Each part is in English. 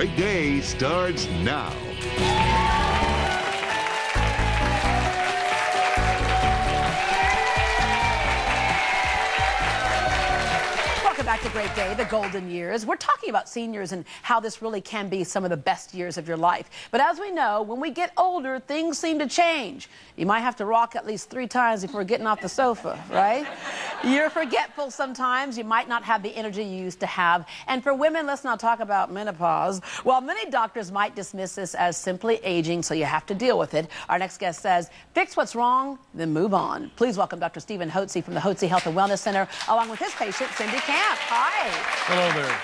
Great Day starts now. Welcome back to Great Day, the golden years. We're talking about seniors and how this really can be some of the best years of your life. But as we know, when we get older, things seem to change. You might have to rock at least 3 times before getting off the sofa, right? You're forgetful sometimes. You might not have the energy you used to have. And for women, let's not talk about menopause. While many doctors might dismiss this as simply aging, so you have to deal with it, our next guest says, fix what's wrong, then move on. Please welcome Dr. Stephen Hotze from the Hotze Health and Wellness Center, along with his patient, Cindy Camp. Hi. Hello there.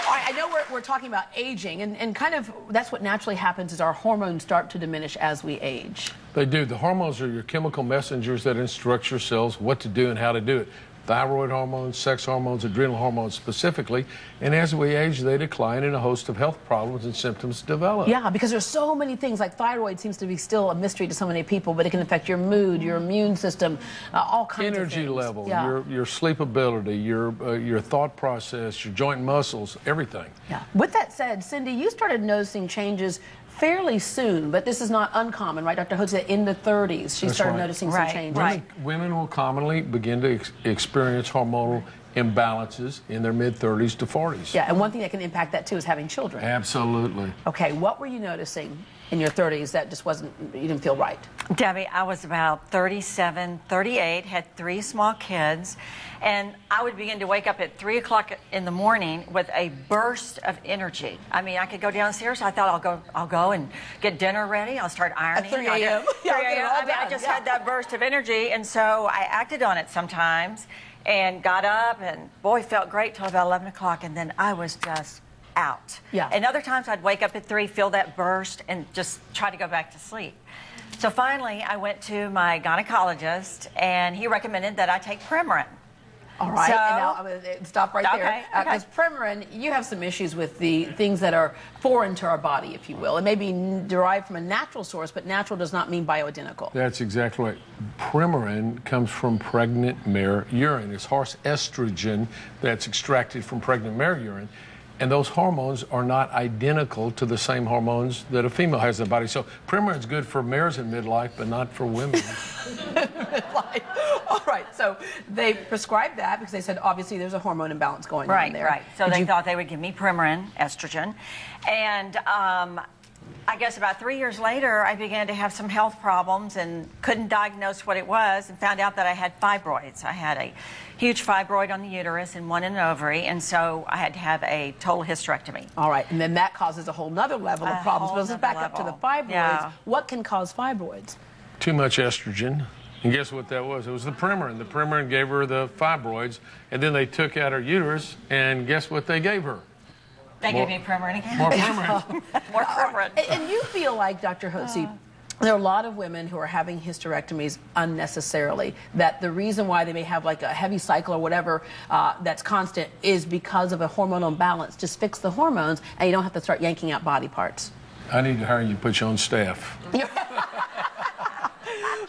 All right, I know we're talking about aging, and kind of that's what naturally happens is our hormones start to diminish as we age. They do. The hormones are your chemical messengers that instruct your cells what to do and how to do it. Thyroid hormones, sex hormones, adrenal hormones specifically. And as we age, they decline and a host of health problems and symptoms develop. Yeah, because there's so many things, like thyroid seems to be still a mystery to so many people, but it can affect your mood, your immune system, all kinds of things. Energy level, yeah. your sleep ability, your thought process, your joint muscles, everything. Yeah. With that said, Cindy, you started noticing changes fairly soon, but this is not uncommon, right? Dr. Hotze, in the 30s, she started noticing some changes. Women will commonly begin to experience hormonal imbalances in their mid-30s to 40s. Yeah, and one thing that can impact that too is having children. Absolutely. Okay, what were you noticing in your 30s that just you didn't feel right? Debbie, I was about 37, 38, had 3 small kids, and I would begin to wake up at 3 o'clock in the morning with a burst of energy. I mean, I could go downstairs. I thought I'll go and get dinner ready. I'll start ironing. At 3 a.m. I just had that burst of energy, and so I acted on it sometimes and got up and, boy, felt great till about 11 o'clock, and then I was just out. Yeah. And other times I'd wake up at 3, feel that burst, and just try to go back to sleep. So finally, I went to my gynecologist, and he recommended that I take Premarin. All right, so, and now I'm going to stop right there. Because Premarin, you have some issues with the things that are foreign to our body, if you will. It may be derived from a natural source, but natural does not mean bioidentical. That's exactly right. Premarin comes from pregnant mare urine. It's horse estrogen that's extracted from pregnant mare urine. And those hormones are not identical to the same hormones that a female has in the body. So Premarin's good for mares in midlife, but not for women. Midlife. All right, so they prescribed that because they said obviously there's a hormone imbalance going on there. Right. So they thought they would give me Premarin, estrogen, and I guess about 3 years later, I began to have some health problems and couldn't diagnose what it was, and found out that I had fibroids. I had a huge fibroid on the uterus and one in an ovary, and so I had to have a total hysterectomy. All right, and then that causes a whole nother level of problems. But let's back up to the fibroids. Yeah. What can cause fibroids? Too much estrogen. And guess what that was? It was the Premarin. The Premarin gave her the fibroids, and then they took out her uterus, and guess what they gave her? They gave me Premarin again. More Premarin. More Premarin. And you feel like, Dr. Hotze, there are a lot of women who are having hysterectomies unnecessarily, that the reason why they may have like a heavy cycle or whatever that's constant is because of a hormonal imbalance. Just fix the hormones, and you don't have to start yanking out body parts. I need to hire you to put you on staff.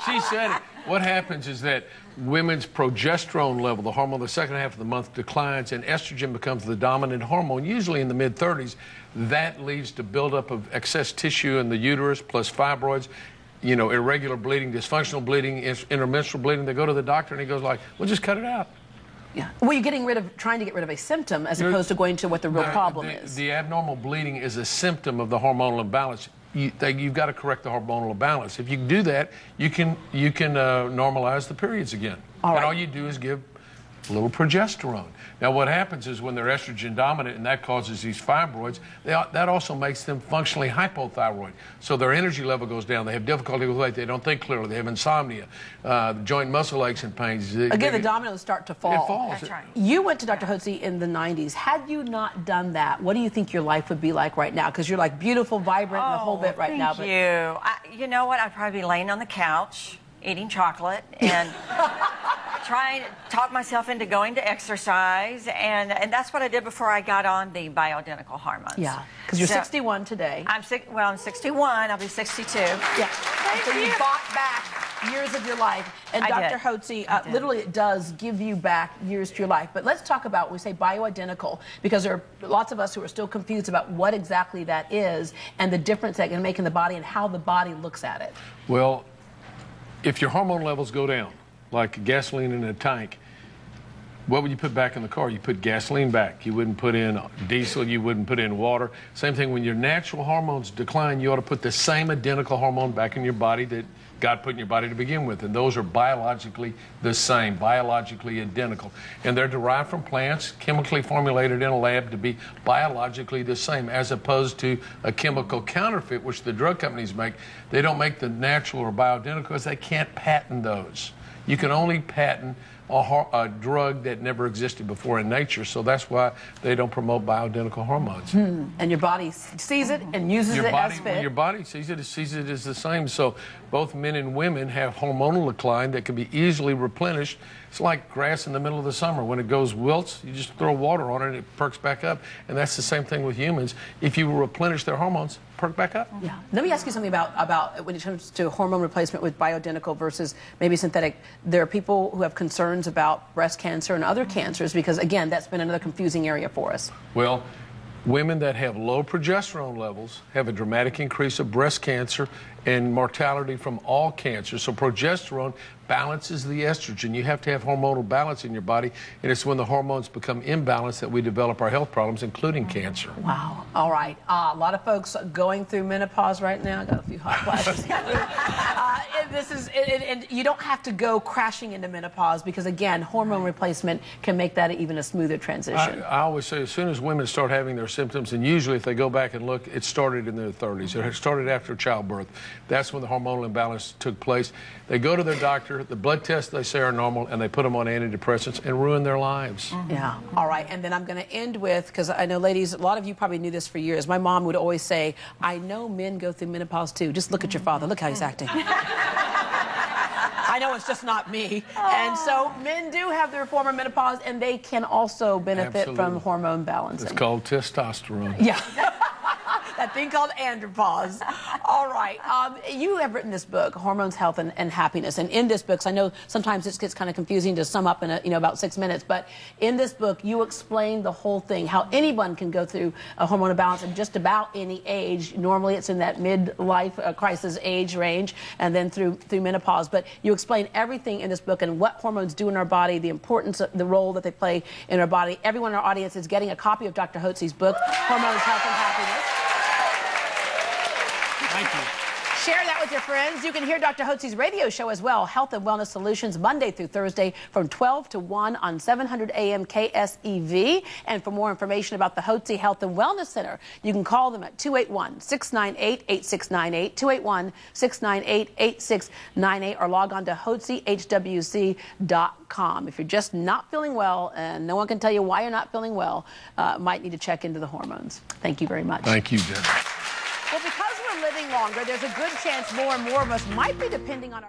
She said it. What happens is that women's progesterone level, the hormone, the second half of the month declines, and estrogen becomes the dominant hormone, usually in the mid-30s. That leads to buildup of excess tissue in the uterus, plus fibroids, you know, irregular bleeding, dysfunctional bleeding, intermenstrual bleeding. They go to the doctor, and he goes like, well, just cut it out. Yeah. Well, you're trying to get rid of a symptom as opposed to going to what the real problem is. The abnormal bleeding is a symptom of the hormonal imbalance. You've got to correct the hormonal imbalance. If you do that, you can normalize the periods again. And all you do is give a little progesterone. Now, what happens is when they're estrogen dominant and that causes these fibroids, that also makes them functionally hypothyroid. So their energy level goes down. They have difficulty with weight. They don't think clearly. They have insomnia, joint muscle aches and pains. Again, the dominoes start to fall. It falls. That's right. You went to Dr. Hotze in the 90s. Had you not done that, what do you think your life would be like right now? Because you're like beautiful, vibrant, and the whole bit right now. Thank you. You know what? I'd probably be laying on the couch, eating chocolate, and trying to talk myself into going to exercise, and that's what I did before I got on the bioidentical hormones. Yeah, because you're 61 today. I'm 61. I'll be 62. Yeah. Thank so you bought back years of your life. And I Dr. did. Hotze, literally it does give you back years to your life. But let's talk about, we say bioidentical, because there are lots of us who are still confused about what exactly that is and the difference that can make in the body and how the body looks at it. Well, if your hormone levels go down, like gasoline in a tank, what would you put back in the car? You put gasoline back. You wouldn't put in diesel. You wouldn't put in water. Same thing, when your natural hormones decline, you ought to put the same identical hormone back in your body that God put in your body to begin with. And those are biologically the same, biologically identical. And they're derived from plants, chemically formulated in a lab to be biologically the same, as opposed to a chemical counterfeit, which the drug companies make. They don't make the natural or bioidentical because they can't patent those. You can only patent a drug that never existed before in nature, so that's why they don't promote bioidentical hormones. And your body sees it and uses it as fit. When your body sees it as the same. So both men and women have hormonal decline that can be easily replenished. It's like grass in the middle of the summer. When it goes wilts, you just throw water on it and it perks back up. And that's the same thing with humans. If you replenish their hormones, perk back up. Yeah. Let me ask you something about when it comes to hormone replacement with bioidentical versus maybe synthetic. There are people who have concerns about breast cancer and other cancers because, again, that's been another confusing area for us. Well, women that have low progesterone levels have a dramatic increase of breast cancer and mortality from all cancers. So progesterone balances the estrogen. You have to have hormonal balance in your body, and it's when the hormones become imbalanced that we develop our health problems, including cancer. Wow. All right. A lot of folks going through menopause right now. I got a few hot flashes. And you don't have to go crashing into menopause because, again, hormone replacement can make that even a smoother transition. I always say as soon as women start having their symptoms, and usually if they go back and look, it started in their 30s. It started after childbirth. That's when the hormonal imbalance took place. They go to their doctor, the blood tests they say are normal, and they put them on antidepressants and ruin their lives. Yeah. All right. And then I'm going to end with, because I know, ladies, a lot of you probably knew this for years. My mom would always say, I know men go through menopause too. Just look at your father. Look how he's acting. I know it's just not me. And so men do have their form of menopause, and they can also benefit from hormone balancing. It's called testosterone. Yeah. That thing called andropause. All right. You have written this book, Hormones, Health, and Happiness. And in this book, I know sometimes this gets kind of confusing to sum up in about 6 minutes, but in this book, you explain the whole thing, how anyone can go through a hormonal balance at just about any age. Normally, it's in that midlife crisis age range, and then through menopause. But you explain everything in this book and what hormones do in our body, the importance, the role that they play in our body. Everyone in our audience is getting a copy of Dr. Hotze's book, Hormones, Health, and Happiness. Thank you. Share that with your friends. You can hear Dr. Hotze's radio show as well, Health and Wellness Solutions, Monday through Thursday from 12 to 1 on 700 AM KSEV. And for more information about the Hotze Health and Wellness Center, you can call them at 281-698-8698, 281-698-8698, or log on to hotzehwc.com. If you're just not feeling well and no one can tell you why you're not feeling well, might need to check into the hormones. Thank you very much. Thank you, Debbie. Well, because we're living longer, there's a good chance more and more of us might be depending on our